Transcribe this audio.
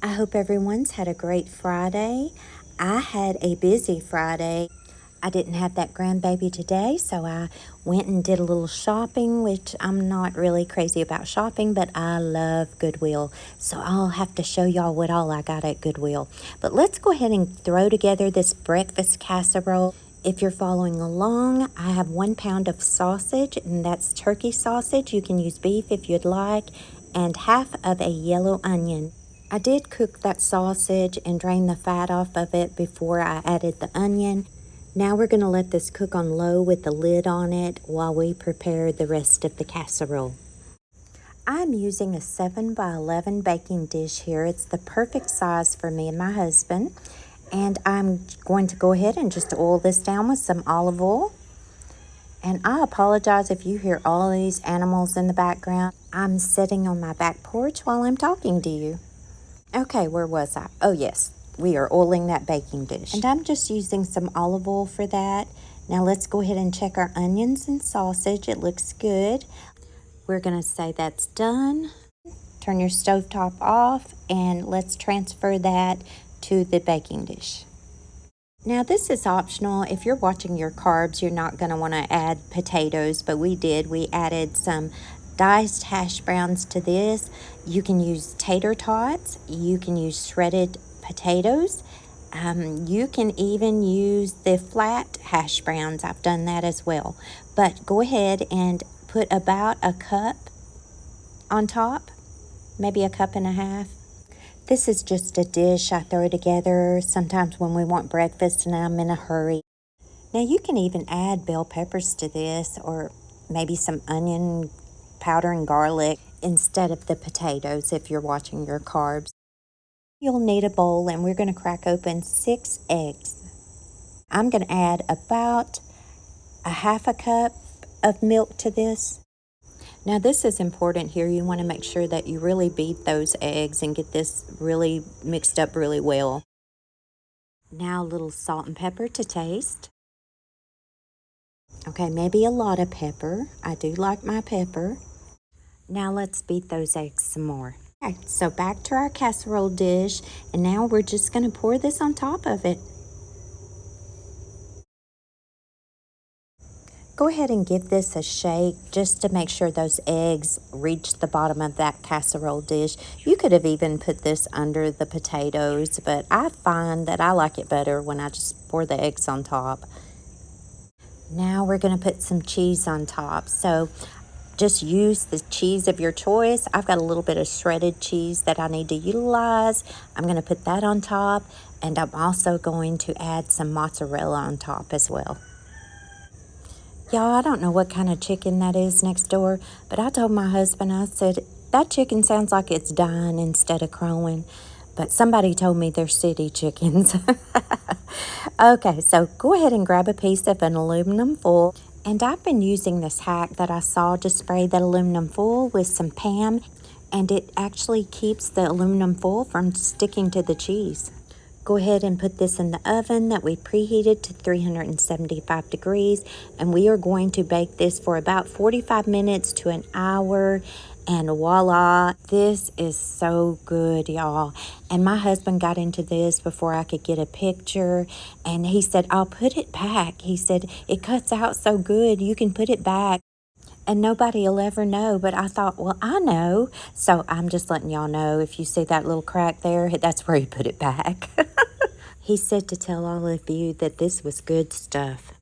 I hope everyone's had a great Friday. I had a busy Friday. I didn't have that grandbaby today, so I went and did a little shopping, which I'm not really crazy about shopping, but I love Goodwill. So I'll have to show y'all what all I got at Goodwill. But let's go ahead and throw together this breakfast casserole. If you're following along, I have 1 pound of sausage, and that's turkey sausage. You can use beef if you'd like, and half of a yellow onion. I did cook that sausage and drain the fat off of it before I added the onion. Now we're going to let this cook on low with the lid on it while we prepare the rest of the casserole. I'm using a 7 by 11 baking dish here. It's the perfect size for me and my husband. And I'm going to go ahead and just oil this down with some olive oil. And I apologize if you hear all these animals in the background. I'm sitting on my back porch while I'm talking to you. Okay, where was I? Oh, yes, we are oiling that baking dish. And I'm just using some olive oil for that. Now let's go ahead and check our onions and sausage. It looks good. We're going to say that's done. Turn your stovetop off and let's transfer that to the baking dish. Now this is optional. If you're watching your carbs, you're not going to want to add potatoes, but we did. We added some diced hash browns to this. You can use tater tots. You can use shredded potatoes. You can even use the flat hash browns. I've done that as well. But go ahead and put about a cup on top, maybe a cup and a half. This is just a dish I throw together sometimes when we want breakfast and I'm in a hurry. Now you can even add bell peppers to this, or maybe some onion powder and garlic instead of the potatoes if you're watching your carbs. You'll need a bowl and we're going to crack open 6 eggs. I'm going to add about a half a cup of milk to this. Now this is important here. You want to make sure that you really beat those eggs and get this really mixed up really well. Now a little salt and pepper to taste. Okay, maybe a lot of pepper. I do like my pepper. Now let's beat those eggs some more. Okay, so back to our casserole dish, and now we're just going to pour this on top of it. Go ahead and give this a shake just to make sure those eggs reach the bottom of that casserole dish. You could have even put this under the potatoes, but I find that I like it better when I just pour the eggs on top. Now we're going to put some cheese on top. So just use the cheese of your choice. I've got a little bit of shredded cheese that I need to utilize. I'm going to put that on top, and I'm also going to add some mozzarella on top as well. Y'all, I don't know what kind of chicken that is next door, but I told my husband, I said, that chicken sounds like it's dying instead of crowing. But somebody told me they're city chickens. Okay, so go ahead and grab a piece of an aluminum foil. And I've been using this hack that I saw to spray that aluminum foil with some Pam, and it actually keeps the aluminum foil from sticking to the cheese. Go ahead and put this in the oven that we preheated to 375 degrees, and we are going to bake this for about 45 minutes to an hour, and voila, this is so good, y'all. And my husband got into this before I could get a picture, and he said, I'll put it back. He said, it cuts out so good, you can put it back. And nobody will ever know, but I thought, well, I know. So I'm just letting y'all know, if you see that little crack there, that's where he put it back. He said to tell all of you that this was good stuff.